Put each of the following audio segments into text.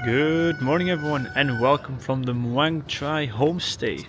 Good morning everyone and welcome from the Muang Chai homestay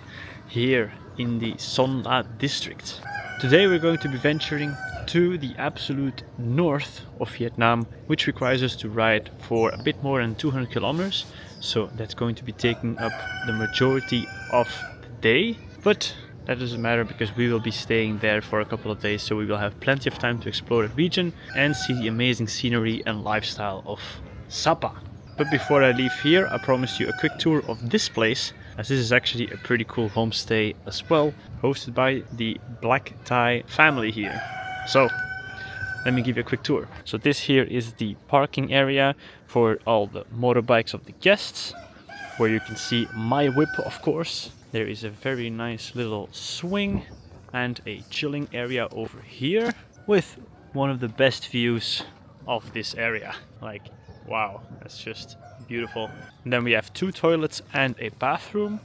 here in the Son La district. Today we're going to be venturing to the absolute north of Vietnam, which requires us to ride for a bit more than 200 kilometers. So that's going to be taking up the majority of the day, but that doesn't matter because we will be staying there for a couple of days, so we will have plenty of time to explore the region and see the amazing scenery and lifestyle of Sapa. But before I leave here, I promised you a quick tour of this place, as this is actually a pretty cool homestay as well, hosted by the Black Thai family here. So, let me give you a quick tour. So this here is the parking area for all the motorbikes of the guests, where you can see my whip, of course. There is a very nice little swing and a chilling area over here with one of the best views of this area. Like, wow, that's just beautiful. And then we have two toilets and a bathroom,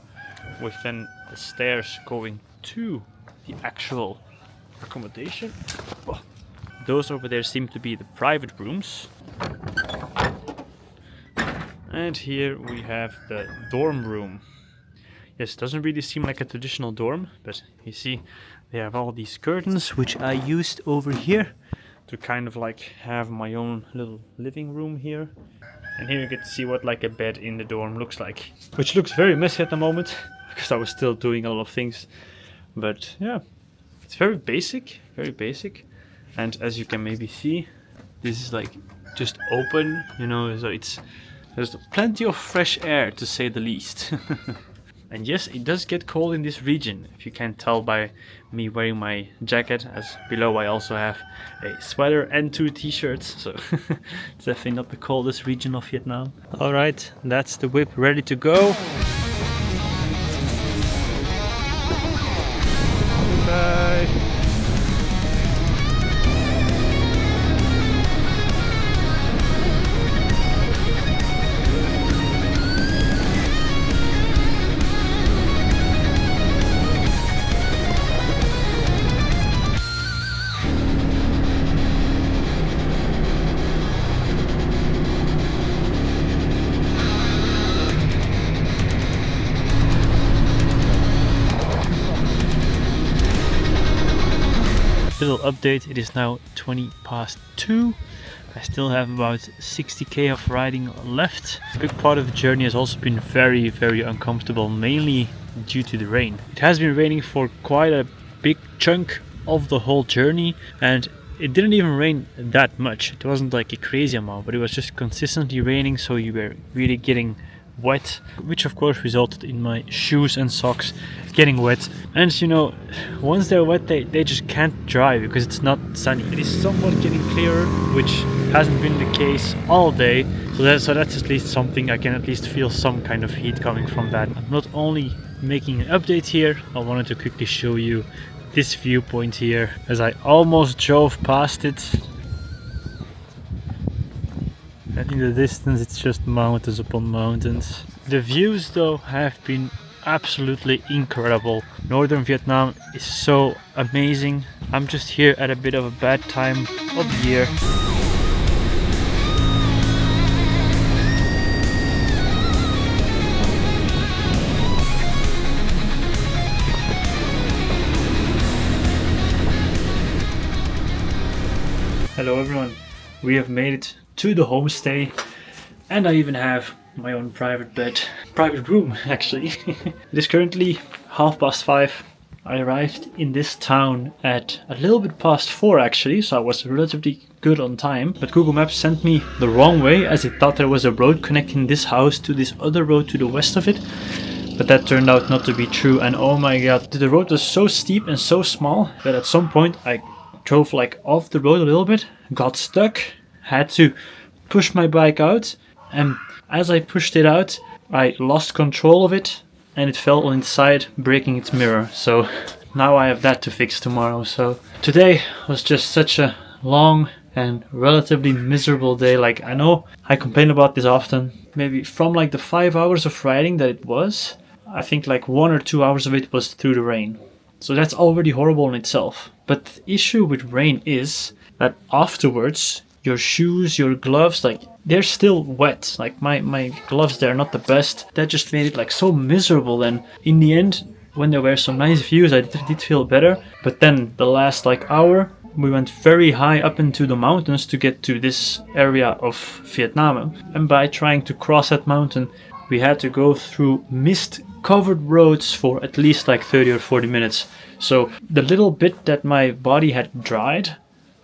with then the stairs going to the actual accommodation. Oh, those over there seem to be the private rooms. And here we have the dorm room. Yes, doesn't really seem like a traditional dorm, but you see they have all these curtains, which I used over here to kind of like have my own little living room here. And here you get to see what like a bed in the dorm looks like, which looks very messy at the moment because I was still doing a lot of things. But yeah, it's very basic. And as you can maybe see, this is like just open, you know, so there's plenty of fresh air, to say the least. And yes, it does get cold in this region, if you can't tell by me wearing my jacket, as below I also have a sweater and two t-shirts, so it's definitely not the coldest region of Vietnam. Alright, that's the whip ready to go. Bye! Little update, it is now 20 past 2. I still have about 60k of riding left. A big part of the journey has also been very uncomfortable, mainly due to the rain. It has been raining for quite a big chunk of the whole journey, and it didn't even rain that much. It wasn't like a crazy amount, but it was just consistently raining, so you were really getting wet, which of course resulted in my shoes and socks getting wet. And you know, once they're wet, they just can't dry because it's not sunny. It is somewhat getting clearer, which hasn't been the case all day, so that's at least something. I can at least feel some kind of heat coming from that. I'm not only making an update here, I wanted to quickly show you this viewpoint here, as I almost drove past it. And in the distance it's just mountains upon mountains. The views though have been absolutely incredible. Northern Vietnam is so amazing. I'm just here at a bit of a bad time of year. Hello everyone, we have made it to the homestay, and I even have my own private room actually. It is currently 5:30. I arrived in this town at a little bit past 4 actually, so I was relatively good on time, but Google Maps sent me the wrong way, as it thought there was a road connecting this house to this other road to the west of it, but that turned out not to be true. And oh my god, the road was so steep and so small that at some point I drove like off the road a little bit, got stuck, had to push my bike out, and as I pushed it out I lost control of it and it fell on its side, breaking its mirror. So now I have that to fix tomorrow. So today was just such a long and relatively miserable day. Like, I know I complain about this often. Maybe from like the 5 hours of riding that it was, I think like 1 or 2 hours of it was through the rain. So that's already horrible in itself. But the issue with rain is that afterwards your shoes, your gloves, like they're still wet. Like my gloves, they're not the best. That just made it like so miserable. And in the end, when there were some nice views, I did feel better. But then the last like hour, we went very high up into the mountains to get to this area of Vietnam. And by trying to cross that mountain, we had to go through mist covered roads for at least like 30 or 40 minutes. So the little bit that my body had dried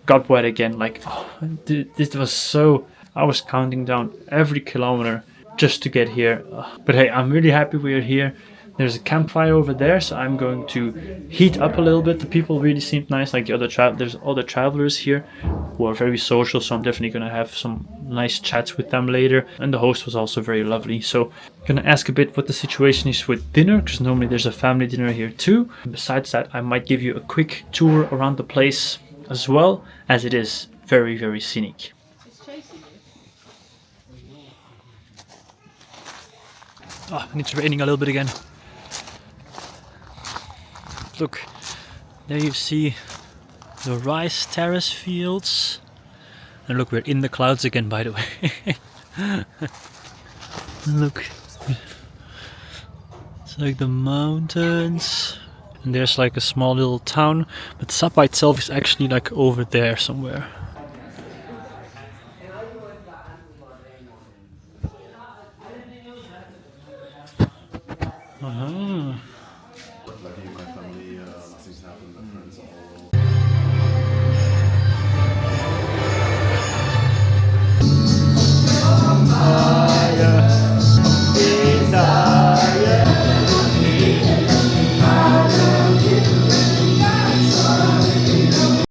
got wet again. Like, oh, this was so... I was counting down every kilometer just to get here. But hey, I'm really happy we're here. There's a campfire over there, so I'm going to heat up a little bit. The people really seemed nice, like there's other travelers here who are very social, so I'm definitely going to have some nice chats with them later. And the host was also very lovely. So I'm going to ask a bit what the situation is with dinner, because normally there's a family dinner here too. And besides that, I might give you a quick tour around the place as well, as it is very, very scenic. Oh, and it's raining a little bit again. Look, there you see the rice terrace fields. And look, we're in the clouds again, by the way. Look, it's like the mountains. And there's like a small little town. But Sapa itself is actually like over there somewhere.